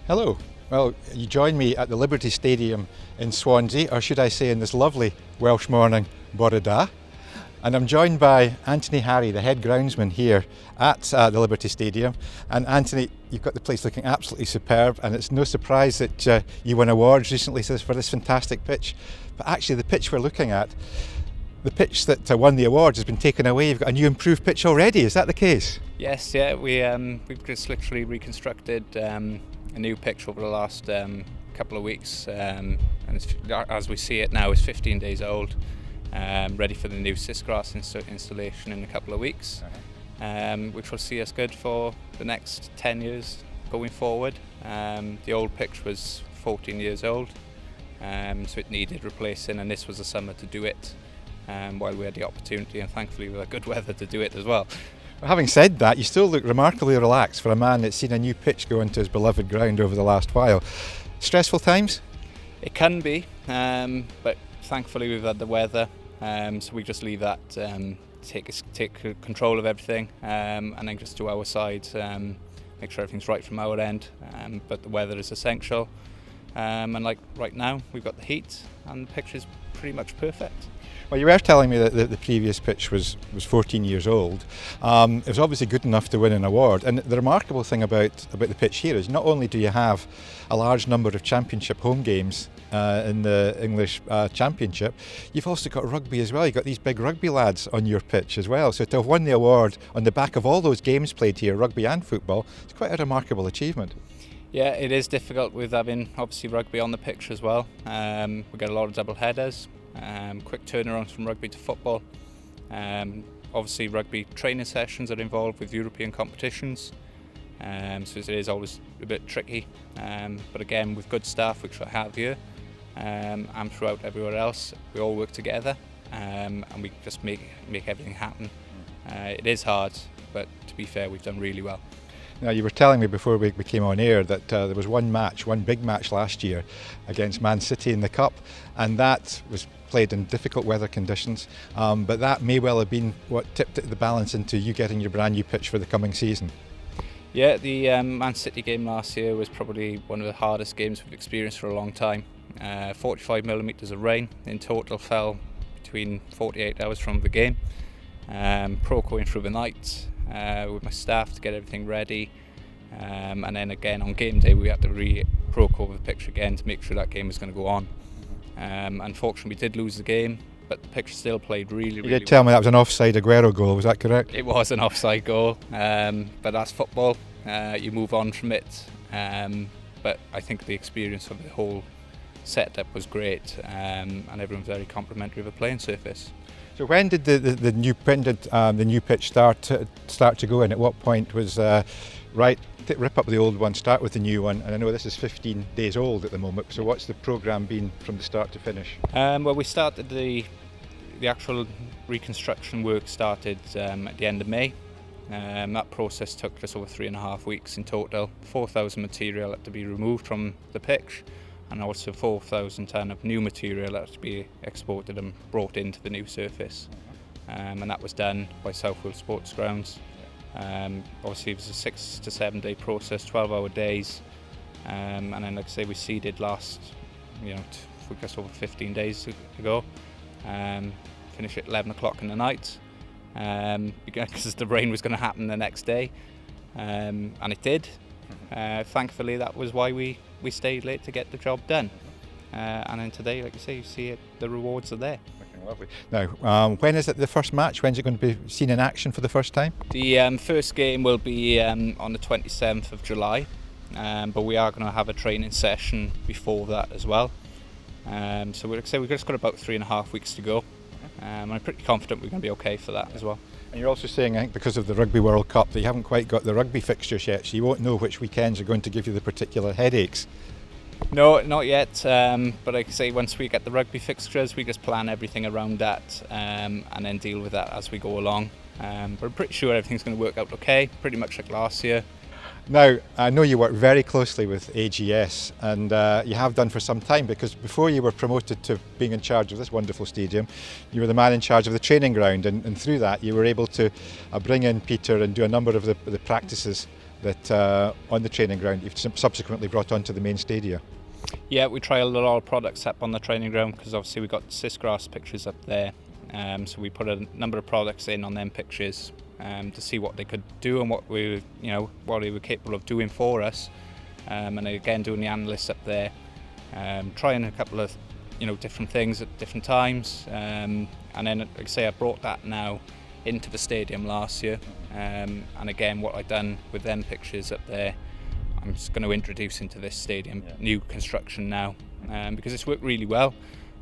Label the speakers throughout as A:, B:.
A: Hello. Well, you join me at the Liberty Stadium in Swansea, or should I say in this lovely Welsh morning, Bore da. And I'm joined by Anthony Harry, the head groundsman here at the Liberty Stadium. And Anthony, you've got the place looking absolutely superb, and it's no surprise that you won awards recently for this fantastic pitch. But actually the pitch we're looking at, the pitch that won the awards has been taken away. You've got a new improved pitch already, is that the case?
B: Yes, yeah, we've just literally reconstructed a new pitch over the last couple of weeks, and as we see it now, it's 15 days old, ready for the new Sisgrass installation in a couple of weeks, which will see us good for the next 10 years going forward. The old pitch was 14 years old, so it needed replacing, and this was the summer to do it, while we had the opportunity, and thankfully we had good weather to do it as well.
A: Well, having said that, you still look remarkably relaxed for a man that's seen a new pitch go into his beloved ground over the last while. Stressful times?
B: It can be, but thankfully we've had the weather, so we just leave that, take control of everything, and then just do our side, make sure everything's right from our end, but the weather is essential, and like right now we've got the heat and the pitch is pretty much perfect.
A: Well, you were telling me that the previous pitch was 14 years old. It was obviously good enough to win an award, and the remarkable thing about the pitch here is not only do you have a large number of championship home games in the English Championship, you've also got rugby as well. You've got these big rugby lads on your pitch as well. So to have won the award on the back of all those games played here, rugby and football, it's quite a remarkable achievement.
B: Yeah, it is difficult with having obviously rugby on the pitch as well. We get a lot of double headers. Quick turnarounds from rugby to football. Obviously rugby training sessions are involved with European competitions, so it is always a bit tricky, but again with good staff which I have here and throughout everywhere else, we all work together, and we just make everything happen. It is hard, but to be fair, we've done really well.
A: Now, you were telling me before we came on air that there was one big match last year against Man City in the Cup, and that was played in difficult weather conditions, but that may well have been what tipped the balance into you getting your brand new pitch for the coming season.
B: Yeah, the Man City game last year was probably one of the hardest games we've experienced for a long time. 45 millimetres of rain in total fell between 48 hours from the game. Pro-coing through the night with my staff to get everything ready, and then again on game day we had to pro-co the pitch again to make sure that game was going to go on. Unfortunately we did lose the game, but the pitch still played really well.
A: You did tell me that was an offside Aguero goal, was that correct?
B: It was an offside goal, but that's football, you move on from it, but I think the experience of the whole setup was great, and everyone's very complimentary of the playing surface.
A: So when did the new pitch start to go in? At what point was right, rip up the old one, start with the new one? And I know this is 15 days old at the moment, so what's the programme been from the start to finish?
B: Well, we started the actual reconstruction work started at the end of May. That process took just over 3.5 weeks in total. 4,000 material had to be removed from the pitch, and also 4,000 tonne of new material that had to be exported and brought into the new surface. And that was done by Southfield Sports Grounds. Obviously it was a 6 to 7 day process, 12-hour days, and then like I say we seeded last, just over 15 days ago. Finished at 11 o'clock in the night, because the rain was going to happen the next day, and it did. Thankfully that was why we stayed late to get the job done, and then today, like you say, you see it, the rewards are there.
A: Looking lovely. Now, when is it the first match? When's it going to be seen in action for the first time?
B: The first game will be on the 27th of July, but we are going to have a training session before that as well. So we've just got about 3.5 weeks to go. I'm pretty confident we're going to be okay for that as well.
A: And you're also saying, I think, because of the Rugby World Cup, that you haven't quite got the rugby fixtures yet, so you won't know which weekends are going to give you the particular headaches.
B: No, not yet, but like I say, once we get the rugby fixtures, we just plan everything around that, and then deal with that as we go along. But I'm pretty sure everything's going to work out okay, pretty much like last year.
A: Now, I know you work very closely with AGS, and you have done for some time, because before you were promoted to being in charge of this wonderful stadium, you were the man in charge of the training ground, and through that you were able to bring in Peter and do a number of the practices that on the training ground you've subsequently brought onto the main stadia.
B: Yeah, we trialled a lot of products up on the training ground because obviously we got Sisgrass pictures up there. So we put a number of products in on them pictures to see what they could do and what they were capable of doing for us. And again, doing the analysts up there, trying a couple of different things at different times. And then, like I say, I brought that now into the stadium last year. And again, what I've done with them pictures up there, I'm just going to introduce into this stadium, new construction now, because it's worked really well.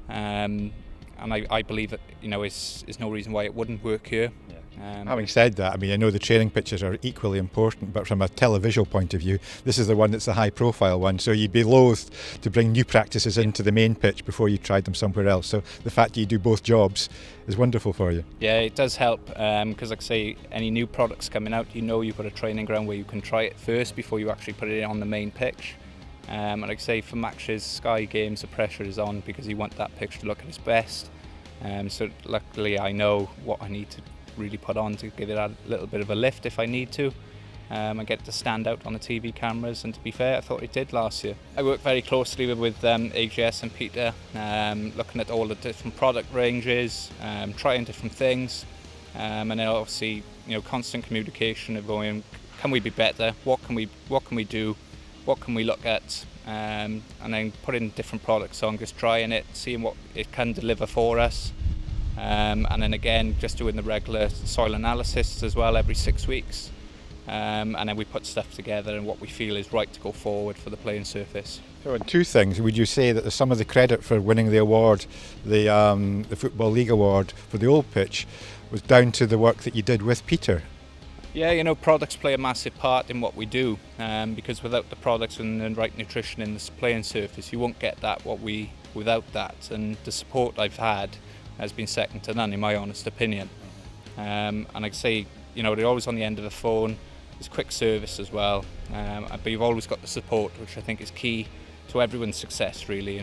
B: And I believe that there's no reason why it wouldn't work here.
A: Having said that, I mean, I know the training pitches are equally important, but from a televisual point of view, this is the one that's the high-profile one. So you'd be loath to bring new practices into the main pitch before you tried them somewhere else. So the fact that you do both jobs is wonderful for you.
B: Yeah, it does help because, like I say, any new products coming out, you've got a training ground where you can try it first before you actually put it on the main pitch. And like I say, for matches, Sky Games, the pressure is on because you want that pitch to look at its best. So luckily, I know what I need to really put on to give it a little bit of a lift if I need to. I get it to stand out on the TV cameras, and to be fair, I thought it did last year. I worked very closely with AGS and Peter, looking at all the different product ranges, trying different things, and then obviously constant communication of going, can we be better? What can we do? What can we look at? And then putting different products on, just trying it, seeing what it can deliver for us. And then again, just doing the regular soil analysis as well every 6 weeks. And then we put stuff together and what we feel is right to go forward for the playing surface.
A: So, two things. Would you say that some of the credit for winning the award, the Football League award for the old pitch, was down to the work that you did with Peter?
B: Yeah, products play a massive part in what we do, because without the products and the right nutrition in this playing surface, you won't get that without that. And the support I've had has been second to none, in my honest opinion. And like I say, they're always on the end of the phone. There's quick service as well, but you've always got the support, which I think is key to everyone's success, really.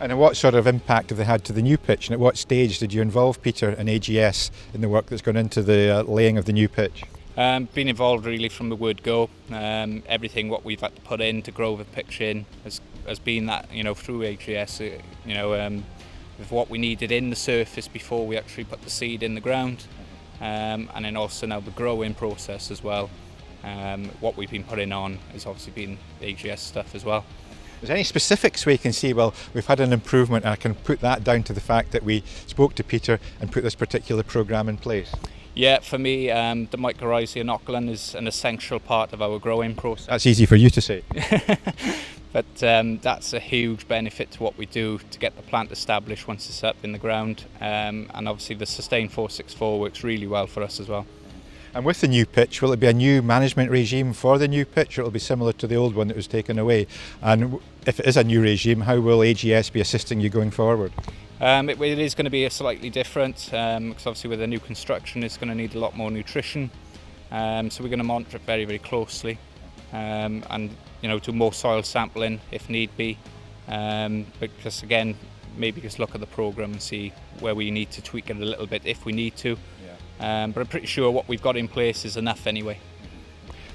A: And what sort of impact have they had to the new pitch, and at what stage did you involve Peter and AGS in the work that's gone into the laying of the new pitch?
B: Been involved really from the word go. Everything what we've had to put in to grow the pitch in has been that, through AGS, with what we needed in the surface before we actually put the seed in the ground. And then also now the growing process as well. What we've been putting on has obviously been AGS stuff as well.
A: Is there any specifics where you can see, well, we've had an improvement, and I can put that down to the fact that we spoke to Peter and put this particular programme in place?
B: Yeah, for me, the mycorrhizae inoculant is an essential part of our growing process.
A: That's easy for you to say.
B: But that's a huge benefit to what we do to get the plant established once it's up in the ground. And obviously the Sustain 464 works really well for us as well.
A: And with the new pitch, will it be a new management regime for the new pitch, or will it be similar to the old one that was taken away? And if it is a new regime, how will AGS be assisting you going forward?
B: It is going to be slightly different, because obviously with the new construction it's going to need a lot more nutrition. So we're going to monitor it very, very closely, and do more soil sampling if need be. But just again, maybe just look at the programme and see where we need to tweak it a little bit if we need to. But I'm pretty sure what we've got in place is enough anyway.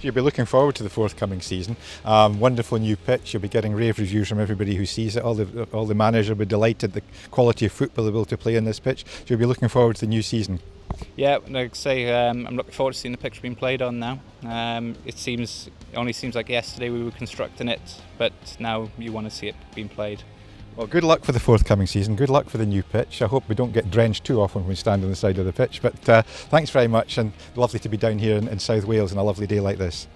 A: You'll be looking forward to the forthcoming season. Wonderful new pitch. You'll be getting rave reviews from everybody who sees it. All the managers will be delighted the quality of football they'll be able to play in this pitch. So you'll be looking forward to the new season.
B: Yeah, like I say, I'm looking forward to seeing the pitch being played on now. It only seems like yesterday we were constructing it, but now you want to see it being played.
A: Well, good luck for the forthcoming season. Good luck for the new pitch. I hope we don't get drenched too often when we stand on the side of the pitch. But thanks very much, and lovely to be down here in South Wales on a lovely day like this.